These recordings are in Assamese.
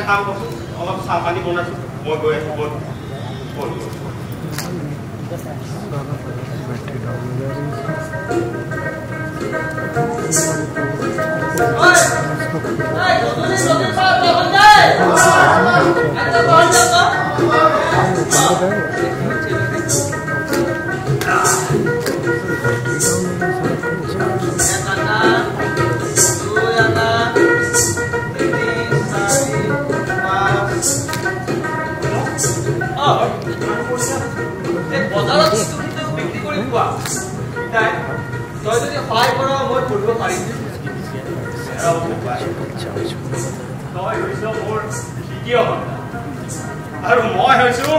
কাম কৰচোন অলপ চাহ পানী বনাইছো মই গৈ আছো বল বল তই যদি সহায় কৰ মই কৰিব পাৰিম তই হৈছ মোৰ দ্বিতীয় সন্তান আৰু মই হৈছো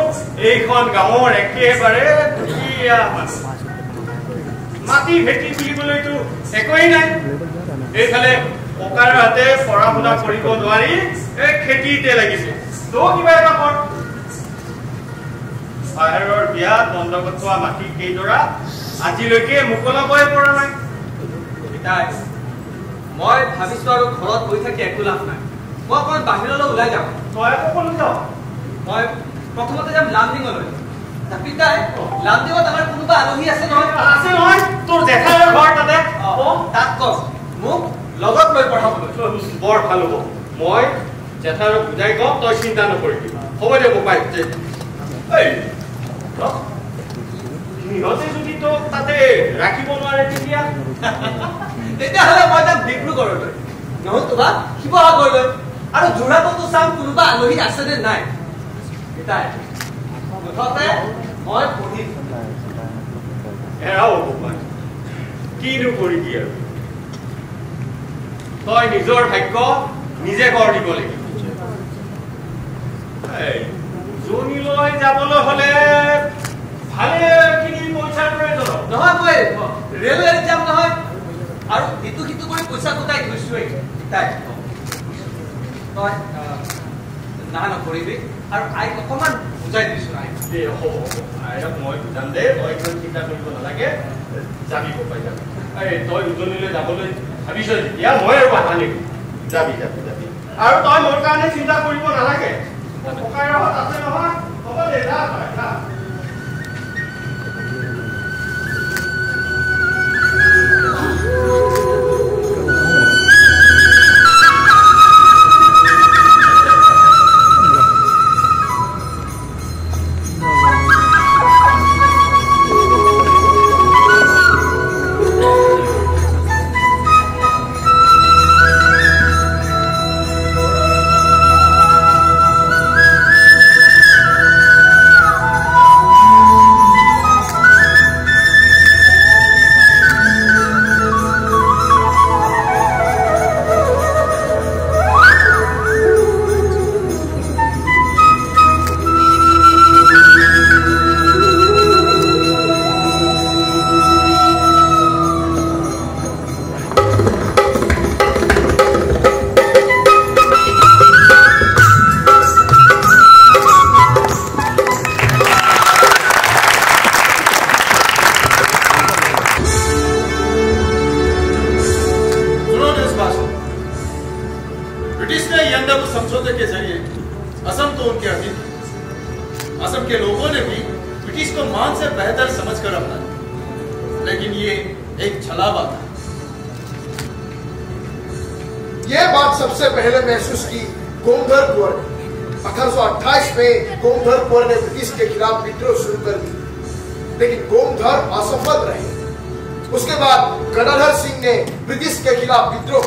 এইখন গাঁৱৰ একেবাৰে দুখীয়া মানুহ মাটি ভেটি বুলিবলৈতো একোৱেই নাই এইফালে ককাৰ হাতে পঢ়া শুনা কৰিব নোৱাৰি এই খেতিতে লাগিছে তই কিবা এটা কৰ বাহিৰৰ বিয়া বন্ধকত থোৱা মাটি কেইডৰা আজিলৈকে মুকলাবই পৰা নাই পিতাই মই ভাবিছো আৰু ঘৰত বহি থাকি একো লাভ নাই মই অকণমান বাহিৰলৈ ওলাই যাম তই সকলো যাওঁ মই প্ৰথমতে যাম লামডিঙলৈ পিতাই লামডিঙত আমাৰ কোনোবা আলহী আছে নহয় তোৰ জেঠাইৰ ঘৰ তাতে তাত কওক মোক লগত লৈ পঠাবলৈ বৰ ভাল হ'ব মই জেঠাইক বুজাই কওঁ তই চিন্তা নকৰিবি হ'ব দে বোপাই সিহঁতে যদি তোক তাতে ৰাখিব নোৱাৰে তেতিয়াহ'লে মই যাম ডিব্ৰুগড়লৈ নহয়তোবা শিৱসাগৰলৈ আৰু যোৰহাটতো চাম কোনোবা আলহী আছে নে নাই পিতাই মুঠতে মই পঢ়িম এৰাও বোপাই কিনো কৰিবি আৰু তই নিজৰ ভাগ্য নিজে গঢ় দিব লাগিব উজনিলৈ যাবলৈ হলে ভালেখিনি পইচাৰ প্ৰয়োজন নহয় মই ৰেলৱেত যাম নহয় আৰু ইটো সিটো কৰি পইচা গোটাই থৈছোৱেই তাই তই না নকৰিবি আৰু আইক অকণমান বুজাই দিছো হ'ব আইক মই বুজাম দে তই ইমান চিন্তা কৰিব নালাগে যাবি বোপাই যাবি তই উজনিলৈ যাবলৈ ভাবিছ যেতিয়া মই আৰু আশা নেকি যাবি যাবি যাবি আৰু তই মোৰ কাৰণে চিন্তা কৰিব নালাগে ককাইৰ হাত আছে নহয় হ'ব দে যা যা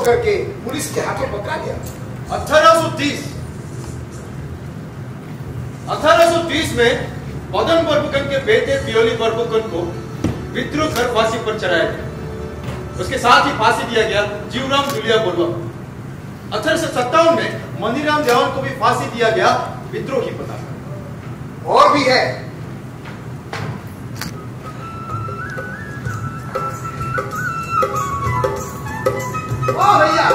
करके पुलिस के हाथों पकड़ा गया 1830 में मदन बरफुकन के बेटे पियोली बरफुकन को विद्रोह कर फांसी पर चढ़ाया गया उसके साथ ही फांसी दिया गया जीवराम दुलिया बोरवा 1857 में मनीराम देवान को भी फांसी दिया गया विद्रोही पता और भी है भैया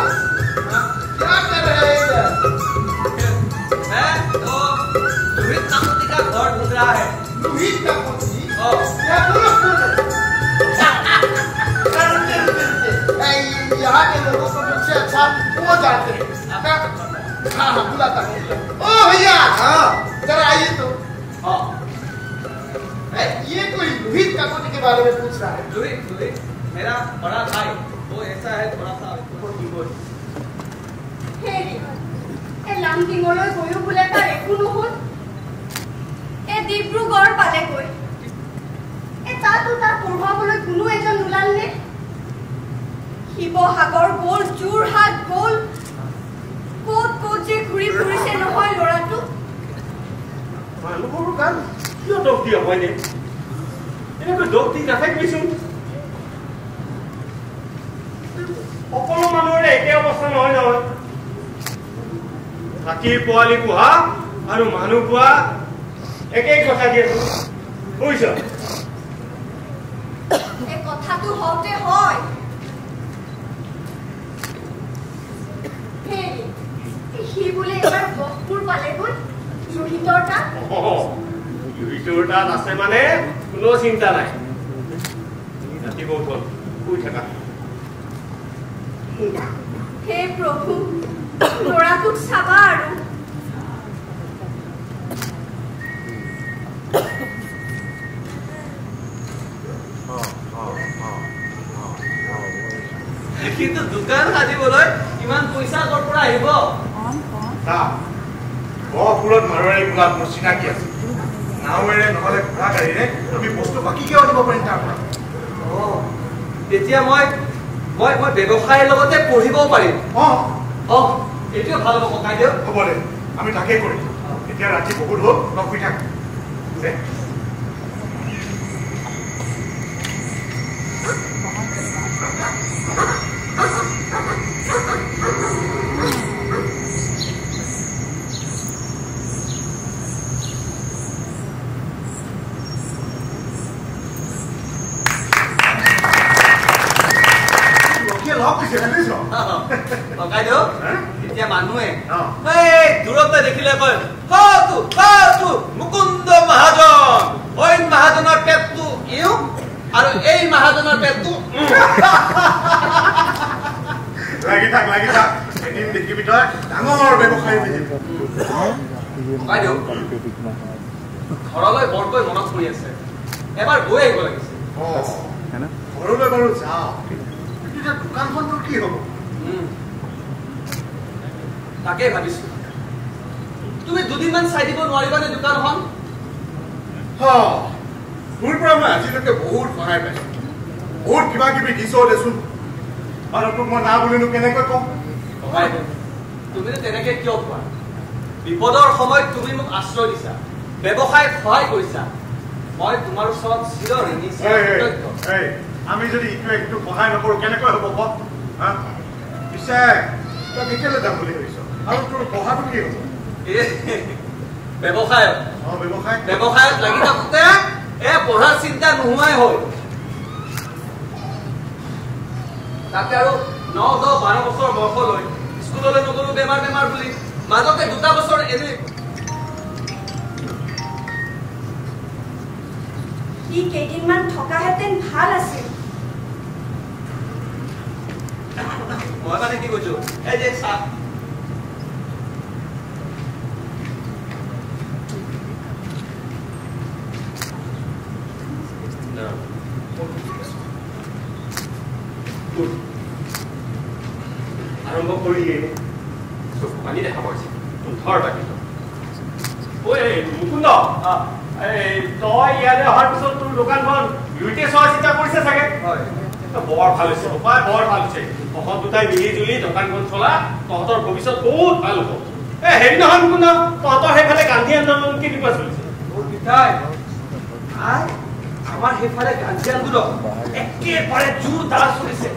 क्या कर रहे हैं इधर मैं तो रोहित कामती का घर ढूंढ रहा है रोहित कामती क्या यहाँ के लोगों को मुझसे अच्छा वो जानते हैं हाँ हाँ बुलाता हूँ। ओ भैया हाँ जरा आइए तो। हाँ ये कोई लोहित काकोटी के बारे में पूछ रहा है। लोहित मेरा बड़ा भाई वो ऐसा है थोड़ा सा হেৰি এই লামটিঙলৈ গৈও বোলে তাৰ একো নহল এই ডিব্ৰুগড় পালেগৈ এই তাতো তাৰ পঢ়ুৱাবলৈ কোনো এজন নোলালনে শিৱসাগৰ গ'ল যোৰহাট গ'ল ক'ত ক'ত যে ঘূৰি ফুৰিছে নহয় ল'ৰাটো মানুহৰ গান কিয় দোষ দিয়া হয়নে এনেকৈ দোষ দি নাথাকিবিচোন সকলো মানুহৰে একে অৱস্থা নহয় নহয় হাতীৰ পোৱালি পোহা আৰু মানুহ পোৱা একেই কথা দিয়েচোন বুজিছ এই কথাটো হওঁতে হয় হেৰি সি বোলে এবাৰ গহপুৰ পালেগৈ লোহিতৰ তাত লোহিতৰ তাত আছে মানে কোনো চিন্তা নাই ৰাতি বহুত হ'ল শুই থাকা হে প্ৰভু ল'ৰাটোক চাবা আৰু কিন্তু দোকান সাজিবলৈ ইমান পইচা ক'ৰ পৰা আহিব গহপুৰত মাৰোৱাৰী বোলাত মোৰ চিনাকি আছে নাৱেৰে নহ'লে ঘোঁৰা গাড়ীৰে আমি বস্তু বাকীকেও আনিব পাৰিম তাৰ পৰা তেতিয়া মই ব্যৱসায়ৰ লগতে পঢ়িবও পাৰিম এইটোৱে ভাল হ'ব ককাইদেউ হ'ব দে আমি তাকেই কৰিম এতিয়া ৰাতি বহুত হ'ল লগ শুই থাক ককাইদেউ এতিয়া মানুহে দূৰতে দেখিলে কয় মুকুন্দ মহাজন অইন মহাজনৰ পেটটো ইউ আৰু এই মহাজনৰ পেটটো লাগি থাক এদিন দেখিবি তই ডাঙৰ ব্যৱসায়ী হৈ যাবি ককাইদেউ ঘৰলৈ বৰকৈ মনত পৰি আছে এবাৰ গৈ আহিব লাগিছে ঘৰলৈ বাৰু যাওঁ দোকানখন তোৰ কি হ'ব তাকেই ভাবিছো তুমি দুদিনমান চাই দিব নোৱাৰিবানে দোকানখন তোৰ পৰা মই আজিলৈকে বহুত সহায় পাইছো বহুত কিবা কিবি দিছ দেচোন আৰু তোক মই না বুলিনো কেনেকৈ কম তুমি তেনেকে কিয় কোৱা বিপদৰ সময়ত তুমি মোক আশ্ৰয় দিছা ব্যৱসায়ত সহায় কৰিছা মই তোমাৰ ওচৰত চিৰঋণী আমি যদি ইটোৱে সিটোক সহায় নকৰো কেনেকৈ হ'ব ক পিছে তই কেতিয়ালৈ যাম বুলি ভাবিছ আৰু তোৰ পঢ়াটো কি হ'ব ব্যৱসায়ত লাগি থাকোঁতে পঢ়াৰ চিন্তা নোহোৱাই হ'ল তাতে আৰু 9-10-12 বছৰ বয়সলৈ স্কুললৈ নগলো বেমাৰ বুলি মাজতে 2 বছৰ এনে সি কেইদিনমান থকাহেঁতেন ভাল আছিল মই মানে কি কৈছো এই যে চাহ আৰম্ভ কৰিলে চকু পানী দেখা পাইছে ধৰ বাকী ঐ মুকুন্দ তই ইয়ালৈ অহাৰ পিছত তোৰ দোকানখন দুইতে চোৱা চিন্তা কৰিছে চাগে বৰ ভাল হৈছে উপায় বৰ ভাল হৈছে তহঁত দুটাই মিলি জুলি দোকানখন চলা তহঁতৰ ভৱিষ্যত বহুত ভাল হ'ব হেৰি নহয় মুকুন্দ তহঁতৰ সেইফালে গান্ধী আন্দোলন কেনেকুৱা চলিছে আমাৰ সেইফালে গান্ধী আন্দোলন একেবাৰে জোৰদাৰ চলিছে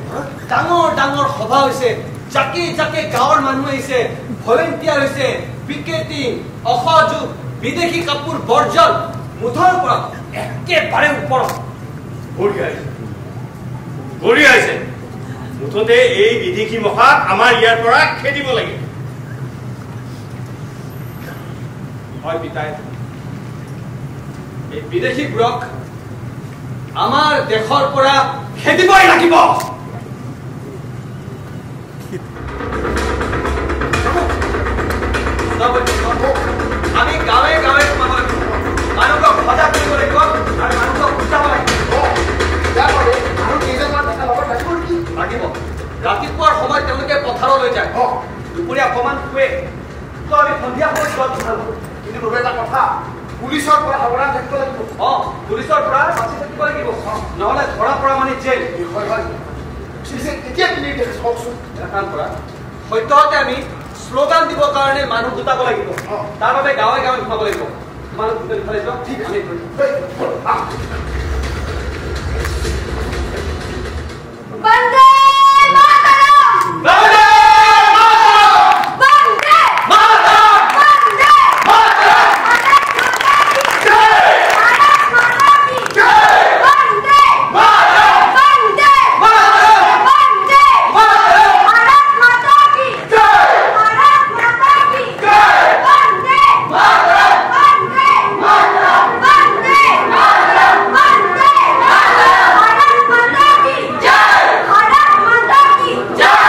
ডাঙৰ সভা হৈছে জাকে গাঁৱৰ মানুহ আহিছে ভলেণ্টিয়াৰ হৈছে পিকেটিং অসহযোগ বিদেশী কাপোৰ বৰ্জন মুঠৰ পৰা একেবাৰে ওপৰত বঢ়িয়া হৈছে মুঠতে এই বিদেশী মহাক আমাৰ ইয়াৰ পৰা খেদিব লাগে হয় পিতাই এই বিদেশীবোৰক আমাৰ দেশৰ পৰা খেদিবই লাগিব আমি গাঁৱে গাঁৱে সোমাব লাগিব মানুহক সজাগ কৰিব লাগিব আৰু মানুহক বুজাব লাগিব আৰু কেইজনমান ডেকা লগত লাগিব ৰাতিপুৱাৰ সময়ত তেওঁলোকে পথাৰলৈ যায় দুপৰীয়া অকণমান শুৱে তো আমি সন্ধিয়া সময়ত যোৱাটো ভাল হ'ব কিন্তু ৰবে এটা কথা পুলিচৰ পৰা সাৱধান থাকিব লাগিব পুলিচৰ পৰা বাচি থাকিব লাগিব নহ'লে ধৰা পৰা মানে জেল হয় তেতিয়া কি কওকচোন এটা কাম কৰা সত্যতে আমি শ্লোগান দিবৰ কাৰণে মানুহ গোটাব লাগিব তাৰ বাবে গাঁৱে গাঁৱে সোমাব লাগিব মানুহ গোটাই যোৱা ঠিক আছে বন্দে মাতৰম বন্দে বন্দে মাতৰম বন্দে মাতৰম भारत माता की जय वंदे मातरम वंदे मातरम वंदे मातरम भारत माता की जय भारत माता की जय वंदे मातरम वंदे मातरम वंदे मातरम वंदे भारत माता की जय भारत माता की जय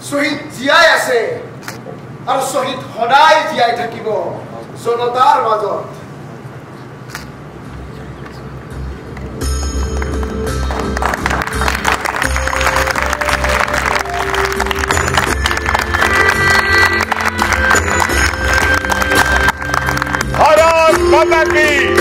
শহীদ জীয়াই আছে আৰু শহীদ সদায় জীয়াই থাকিব জনতাৰ মাজত भारत माता की